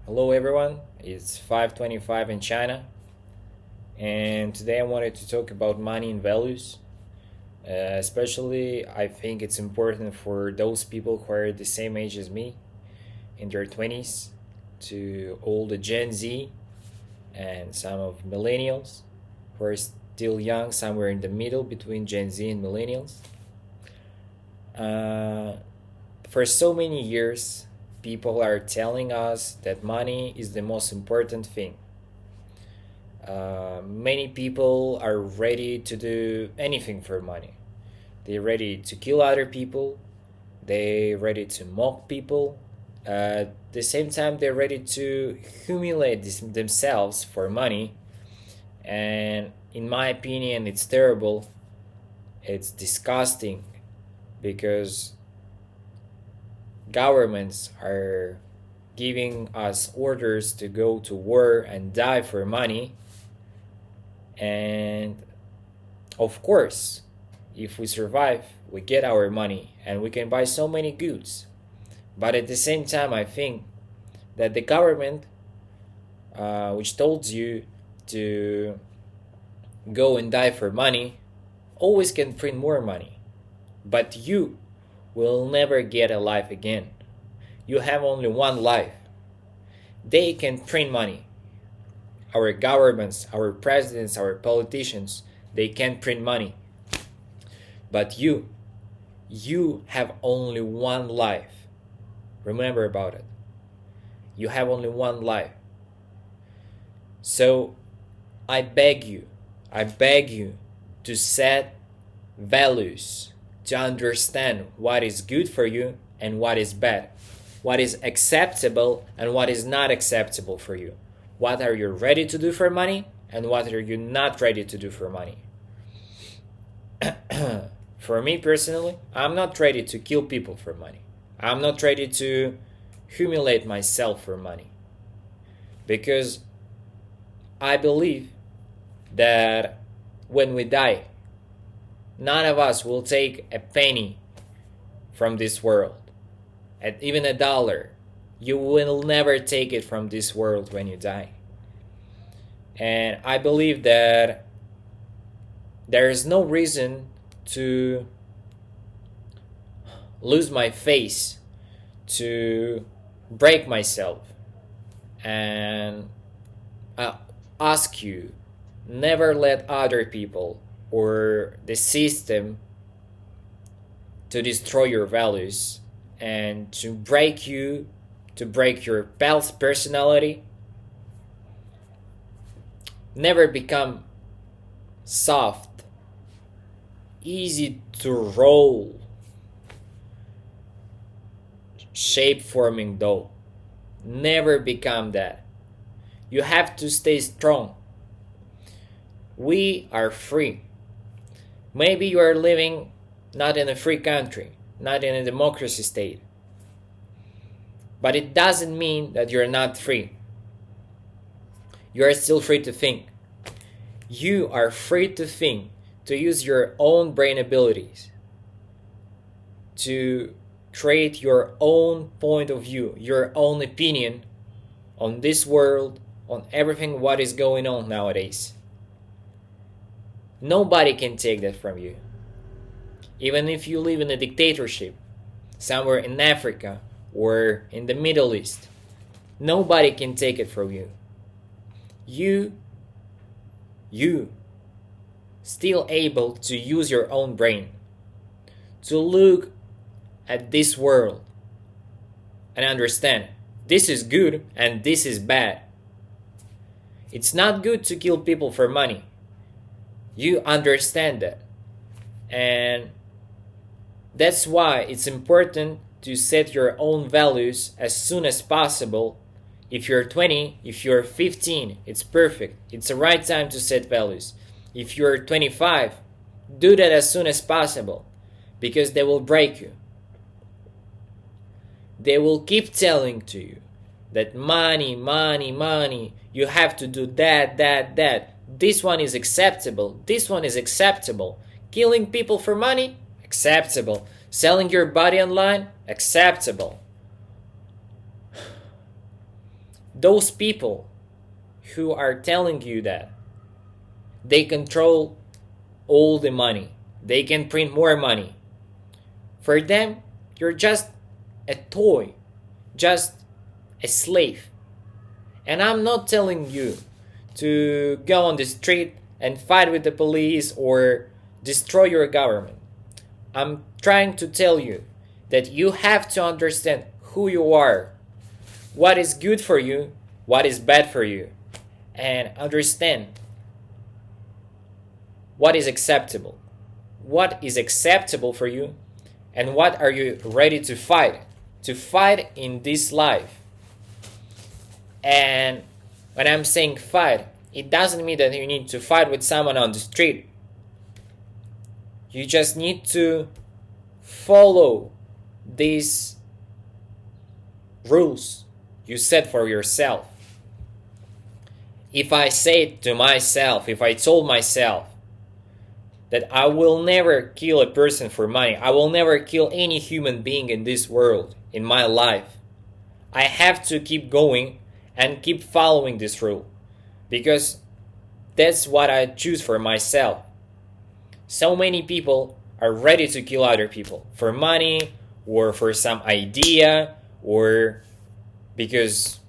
Hello everyone, it's 5:25 in China, and today I wanted to talk about money and values. Especially, I think it's important for those people who are the same age as me, in their 20s, to all the Gen Z and some of millennials who are still young, somewhere in the middle between Gen Z and millennials. Uh, for so many years, people are telling us that money is the most important thing. Many people are ready to do anything for money. They're ready to kill other people. They're ready to mock people. At the same time, they're ready to humiliate themselves for money. And in my opinion, it's terrible. It's disgusting because governments are giving us orders to go to war and die for money. And of course, if we survive, we get our money and we can buy so many goods. But at the same time, I think that the government, which told you to go and die for money, always can print more money. But you will never get a life again. You have only one life. They can print money. Our governments, our presidents, our politicians, they can print money. But you have only one life. Remember about it. You have only one life. So I beg you to set values, to understand what is good for you and what is bad, what is acceptable and what is not acceptable for you. What are you ready to do for money and what are you not ready to do for money? For me personally, I'm not ready to kill people for money. I'm not ready to humiliate myself for money. Because I believe that when we die, none of us will take a penny from this world, and even a dollar. You will never take it from this world when you die. And I believe that there is no reason to lose my face, to break myself, and ask you, never let other people or the system to destroy your values and to break you, to break your personality. Never become soft, easy to roll, shape forming dough. Never become that. You have to stay strong. We are free. Maybe you are living not in a free country, not in a democracy state. But it doesn't mean that you're not free. You are still free to think. You are free to think, to use your own brain abilities, to create your own point of view, your own opinion on this world, on everything what is going on nowadays. Nobody can take that from you. Even if you live in a dictatorship, somewhere in Africa or in the Middle East, nobody can take it from you. You still able to use your own brain, to look at this world and understand this is good and this is bad. It's not good to kill people for money. You understand that. And that's why it's important to set your own values as soon as possible. If you're 20, if you're 15, it's perfect. It's the right time to set values. If you're 25, do that as soon as possible because they will break you. They will keep telling to you that money, money, money, you have to do that, that, that. This one is acceptable. This one is acceptable. Killing people for money? Acceptable. Selling your body online? Acceptable. those people who are telling you that they control all the money, they can print more money, for them, you're just a toy, just a slave. And I'm not telling you to go on the street and fight with the police or destroy your government. I'm trying to tell you that you have to understand who you are, what is good for you, what is bad for you, and understand what is acceptable. What is acceptable for you, and what are you ready to fight? To fight in this life. And when I'm saying fight, it doesn't mean that you need to fight with someone on the street. You just need to follow these rules you set for yourself. If I say to myself, if I told myself that I will never kill a person for money, I will never kill any human being in this world, in my life, I have to keep going and keep following this rule, because that's what I choose for myself. So many people are ready to kill other people for money, or for some idea, or because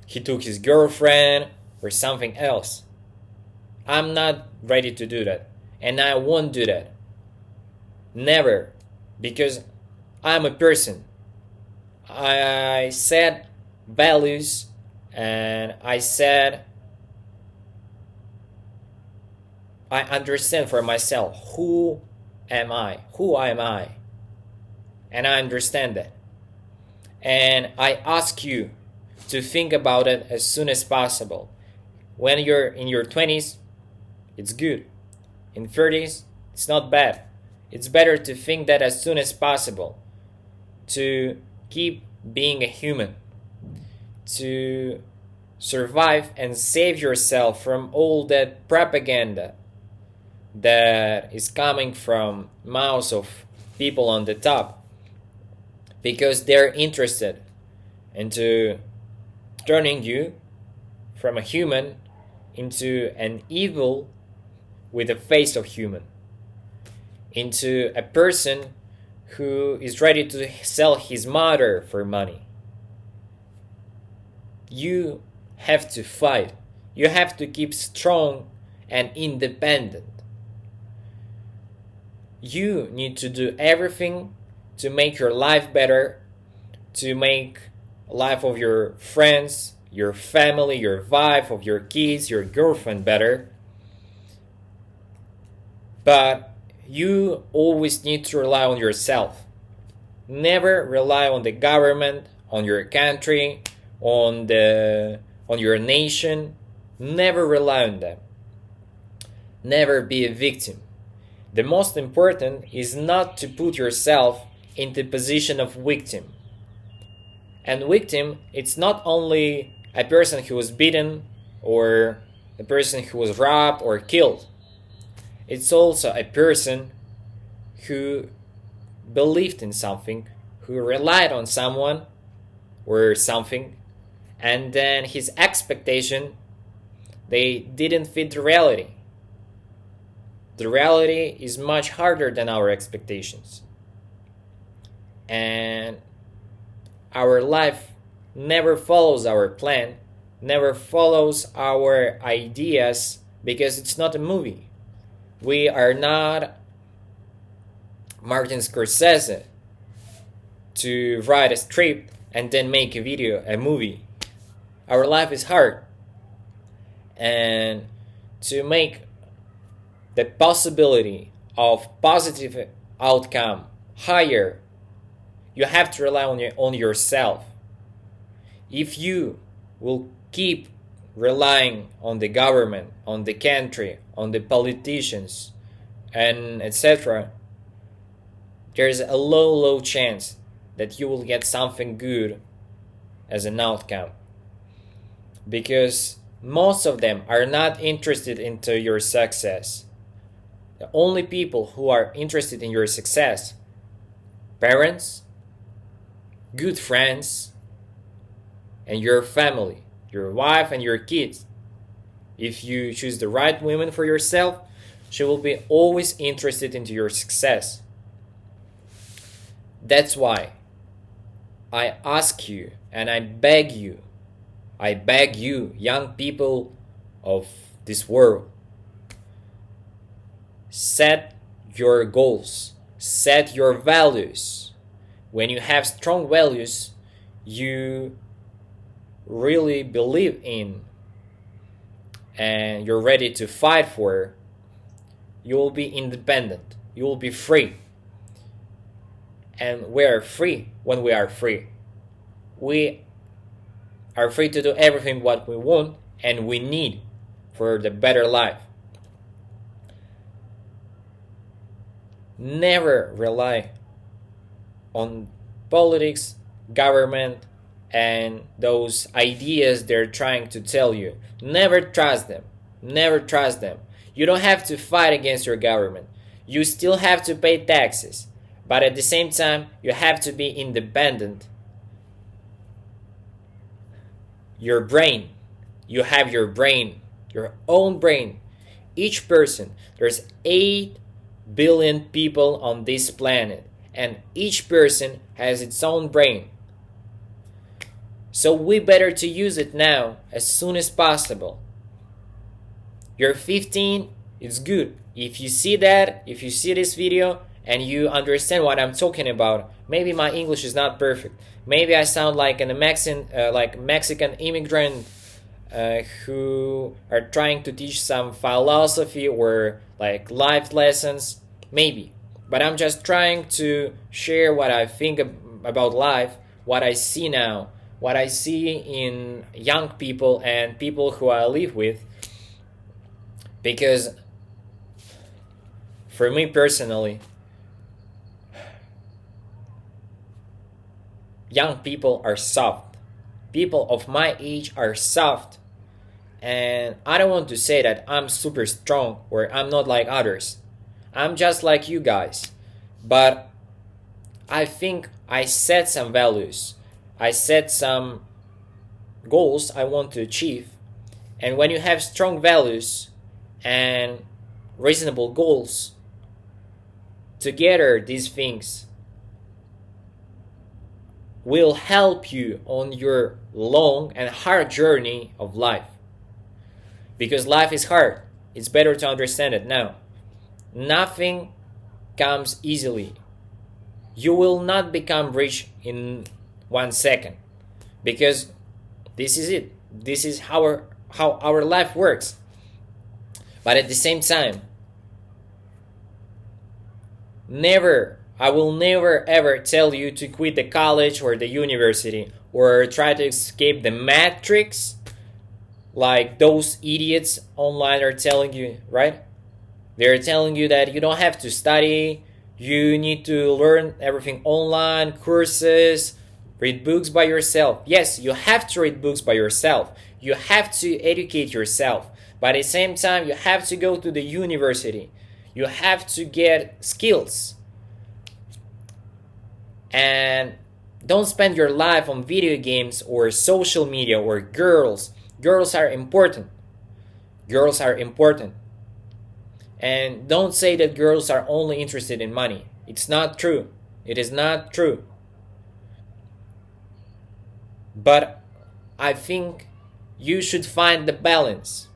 he took his girlfriend, or something else. I'm not ready to do that, and I won't do that. Never, because I'm a person. I set values, and I understand for myself who am I, and I understand that. And I ask you to think about it as soon as possible. When you're in your 20s, it's good. In 30s, it's not bad. It's better to think that as soon as possible, to keep being a human, to survive and save yourself from all that propaganda that is coming from mouths of people on the top, because they're interested into turning you from a human into an evil with a face of human, into a person who is ready to sell his mother for money. You have to fight. You have to keep strong and independent. You need to do everything to make your life better, to make life of your friends, your family, your wife, of your kids, your girlfriend better. But you always need to rely on yourself. Never rely on the government, on your country, on your nation. Never rely on them. Never be a victim. The most important is not to put yourself in the position of victim. And victim, it's not only a person who was beaten or a person who was robbed or killed. It's also a person who believed in something, who relied on someone or something, and then his expectation, they didn't fit the reality. The reality is much harder than our expectations. And our life never follows our plan, never follows our ideas, because it's not a movie. We are not Martin Scorsese to write a script and then make a movie. Our life is hard. And to make the possibility of positive outcome higher, you have to rely on yourself. If you will keep relying on the government, on the country, on the politicians, and etc., there's a low chance that you will get something good as an outcome. Because most of them are not interested into your success. The only people who are interested in your success, parents, good friends, and your family, your wife, and your kids. If you choose the right woman for yourself, she will be always interested into your success. That's why I ask you and I beg you, young people of this world, set your goals, set your values. When you have strong values you really believe in and you're ready to fight for, you will be independent, you will be free. And we are free when we are free. We are free to do everything what we want and we need for the better life. Never rely on politics, government, and those ideas they're trying to tell you. Never trust them. Never trust them. You don't have to fight against your government. You still have to pay taxes. But at the same time, you have to be independent. Your brain. You have your brain. Your own brain. Each person. There's 8 billion people on this planet. And each person has its own brain. So we better to use it now, as soon as possible. You're 15, it's good. If you see that, if you see this video, and you understand what I'm talking about, maybe my English is not perfect. Maybe I sound like a Mexican immigrant who are trying to teach some philosophy or like life lessons. Maybe. But I'm just trying to share what I think about life, what I see now, what I see in young people and people who I live with. Because for me personally, young people are soft. People of my age are soft. And I don't want to say that I'm super strong or I'm not like others. I'm just like you guys. But I think I set some values. I set some goals I want to achieve. And when you have strong values and reasonable goals, together these things will help you on your long and hard journey of life. Because life is hard. It's better to understand it now. Nothing comes easily. You will not become rich in 1 second. Because this is it. This is how our life works. But at the same time, I will never ever tell you to quit the college or the university or try to escape the matrix like those idiots online are telling you, right? They're telling you that you don't have to study, you need to learn everything online, courses, read books by yourself. Yes, you have to read books by yourself. You have to educate yourself. But at the same time, you have to go to the university. You have to get skills. And don't spend your life on video games or social media or girls. Girls are important. Girls are important. And don't say that girls are only interested in money. It's not true. It is not true. But I think you should find the balance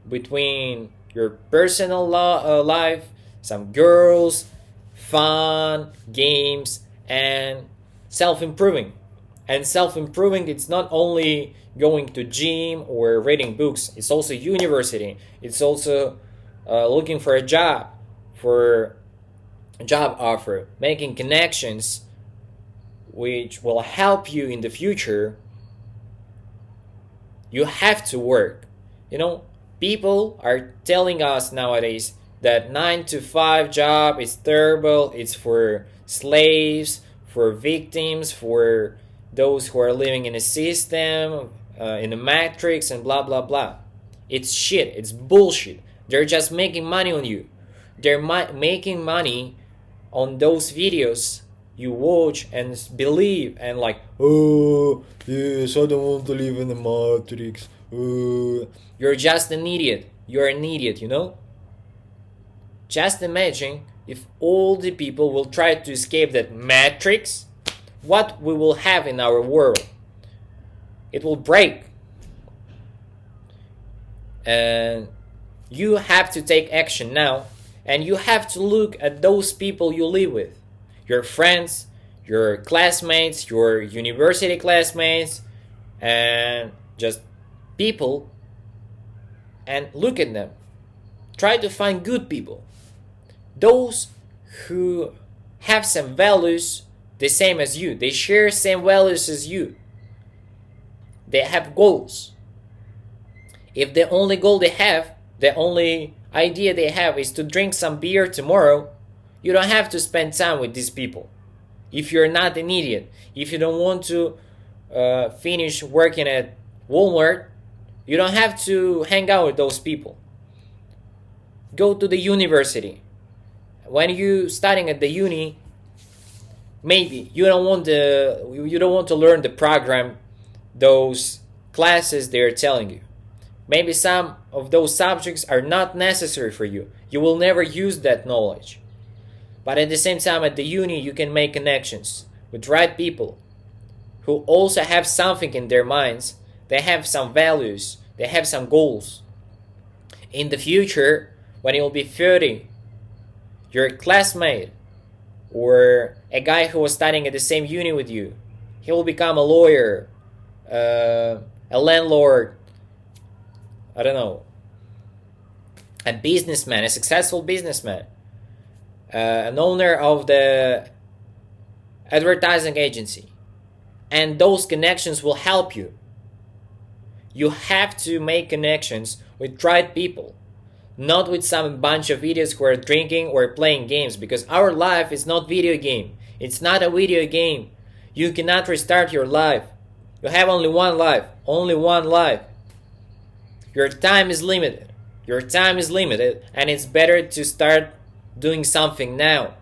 between your personal life, some girls, fun, games, and self-improving. And self-improving, it's not only going to gym or reading books. It's also university. It's also looking for a job, for a job offer, making connections which will help you in the future. You have to work. You know, people are telling us nowadays that 9-to-5 job is terrible. It's for slaves, for victims, for those who are living in a system, in a matrix, and blah blah blah. It's shit. It's bullshit. They're just making money on you. They're making money on those videos you watch and believe and like, oh yes, I don't want to live in the matrix. You're just an idiot. You're an idiot, you know? Just imagine if all the people will try to escape that matrix, what we will have in our world. It will break. And you have to take action now, and you have to look at those people you live with. Your friends, your classmates, your university classmates, and just people, and look at them. Try to find good people. Those who have some values the same as you. They share same values as you. They have goals. If the only goal they have, the only idea they have is to drink some beer tomorrow, you don't have to spend time with these people. If you're not an idiot, if you don't want to finish working at Walmart, you don't have to hang out with those people. Go to the university. When you studying at the uni, maybe you don't want to learn the program, those classes they're telling you. Maybe some of those subjects are not necessary for you. You will never use that knowledge. But at the same time, at the uni, you can make connections with right people who also have something in their minds. They have some values. They have some goals. In the future, when you'll be 30, your classmate or a guy who was studying at the same uni with you, he will become a lawyer, a landlord, I don't know, a businessman, a successful businessman, an owner of the advertising agency. And those connections will help you. You have to make connections with right people, not with some bunch of idiots who are drinking or playing games, because our life is not video game. It's not a video game. You cannot restart your life. You have only one life. Only one life. Your time is limited. Your time is limited, and it's better to start doing something now.